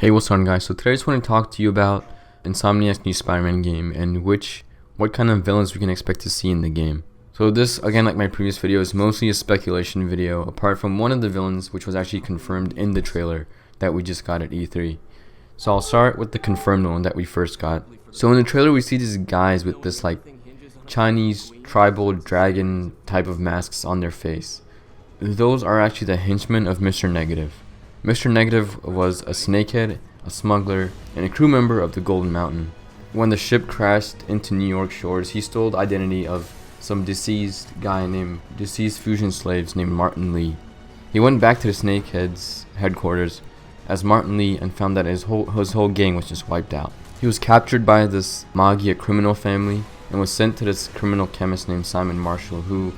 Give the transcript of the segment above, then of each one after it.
Hey, what's on, guys? So today I just want to talk to you about Insomniac's new Spider-Man game and what kind of villains we can expect to see in the game. So this, again, like my previous video, is mostly a speculation video apart from one of the villains which was actually confirmed in the trailer that we just got at E3. So I'll start with the confirmed one that we first got. So in the trailer we see these guys with this like Chinese tribal dragon type of masks on their face. Those are actually the henchmen of Mr. Negative. Mr. Negative was a snakehead, a smuggler, and a crew member of the Golden Mountain. When the ship crashed into New York shores, he stole the identity of some deceased fusion slaves named Martin Lee. He went back to the Snakehead's headquarters as Martin Lee and found that his whole gang was just wiped out. He was captured by this Magia criminal family and was sent to this criminal chemist named Simon Marshall, who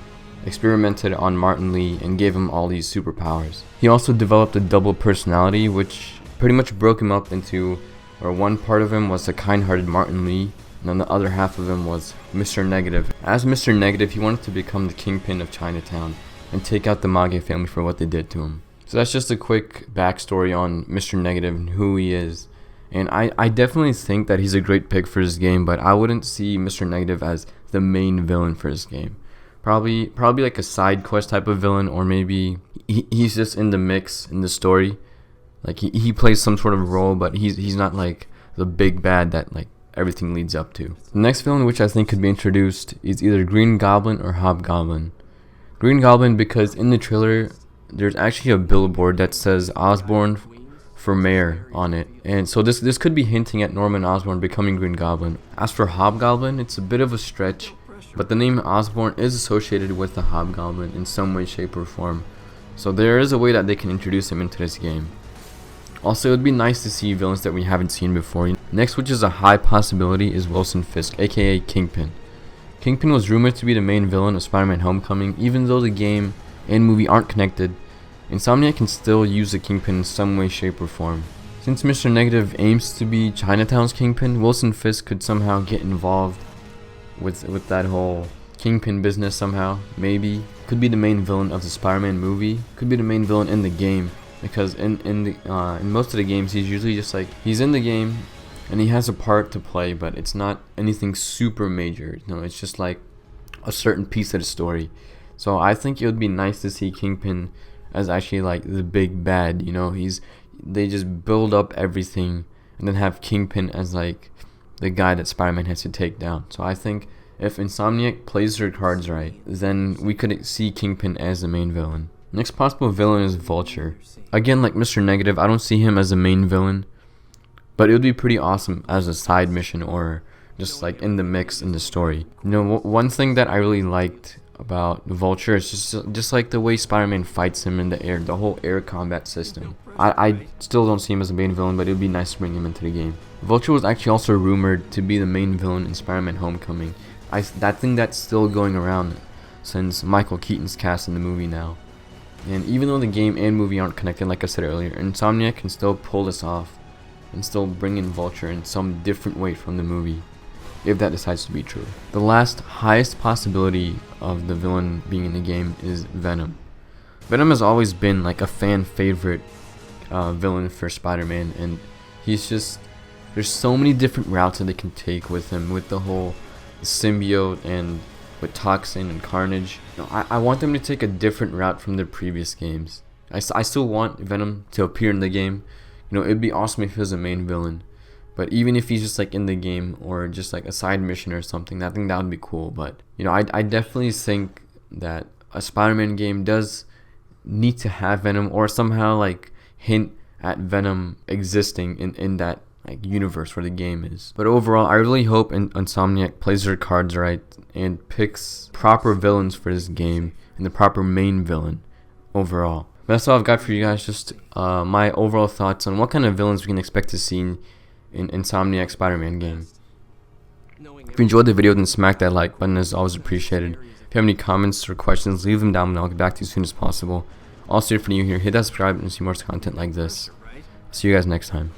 experimented on Martin Lee and gave him all these superpowers. He also developed a double personality, which pretty much broke him up into, or one part of him was the kind-hearted Martin Lee, and then the other half of him was Mr. Negative. As Mr. Negative, he wanted to become the kingpin of Chinatown and take out the Magia family for what they did to him. So that's just a quick backstory on Mr. Negative and who he is. And I definitely think that he's a great pick for this game, but I wouldn't see Mr. Negative as the main villain for this game. Probably like a side quest type of villain, or maybe he's just in the mix in the story. Like he plays some sort of role, but he's not like the big bad that like everything leads up to. The next villain which I think could be introduced is either Green Goblin or Hobgoblin. Green Goblin because in the trailer there's actually a billboard that says Osborn for mayor on it, and so this could be hinting at Norman Osborn becoming Green Goblin. As for Hobgoblin, it's a bit of a stretch, but the name Osborn is associated with the Hobgoblin in some way, shape, or form. So there is a way that they can introduce him into this game. Also, it would be nice to see villains that we haven't seen before. Next, which is a high possibility, is Wilson Fisk, aka Kingpin. Kingpin was rumored to be the main villain of Spider-Man Homecoming. Even though the game and movie aren't connected, Insomniac can still use the Kingpin in some way, shape, or form. Since Mr. Negative aims to be Chinatown's Kingpin, Wilson Fisk could somehow get involved with that whole Kingpin business somehow. Maybe could be the main villain of the Spider-Man movie, could be the main villain in the game, because in most of the games he's usually just like, he's in the game and he has a part to play, but it's not anything super major. No, it's just like a certain piece of the story. So I think it would be nice to see Kingpin as actually like the big bad, you know. They just build up everything and then have Kingpin as like the guy that Spider-Man has to take down. So I think if Insomniac plays their cards right, then we could see Kingpin as the main villain. Next possible villain is Vulture. Again, like Mr. Negative, I don't see him as the main villain, but it would be pretty awesome as a side mission or just like in the mix in the story. You know, one thing that I really liked about Vulture is just like the way Spider-Man fights him in the air, the whole air combat system. I still don't see him as a main villain, but it would be nice to bring him into the game. Vulture was actually also rumored to be the main villain in Spider-Man Homecoming. That thing that's still going around since Michael Keaton's cast in the movie now. And even though the game and movie aren't connected, like I said earlier, Insomniac can still pull this off and still bring in Vulture in some different way from the movie, if that decides to be true. The last highest possibility of the villain being in the game is Venom. Venom has always been like a fan favorite villain for Spider-Man, and there's so many different routes that they can take with him, with the whole symbiote and with Toxin and Carnage. You know, I want them to take a different route from their previous games. I still want Venom to appear in the game. You know, it'd be awesome if he was a main villain, but even if he's just like in the game or just like a side mission or something, I think that would be cool. But you know, I definitely think that a Spider-Man game does need to have Venom, or somehow like hint at Venom existing in that like universe where the game is. But overall, I really hope Insomniac plays their cards right and picks proper villains for this game and the proper main villain overall. But that's all I've got for you guys. Just my overall thoughts on what kind of villains we can expect to see in Insomniac Spider-Man game. If you enjoyed the video, then smack that like button, as always appreciated. If you have any comments or questions, leave them down below. I'll get back to you as soon as possible. Also, if you're new here, hit that subscribe and see more content like this. See you guys next time.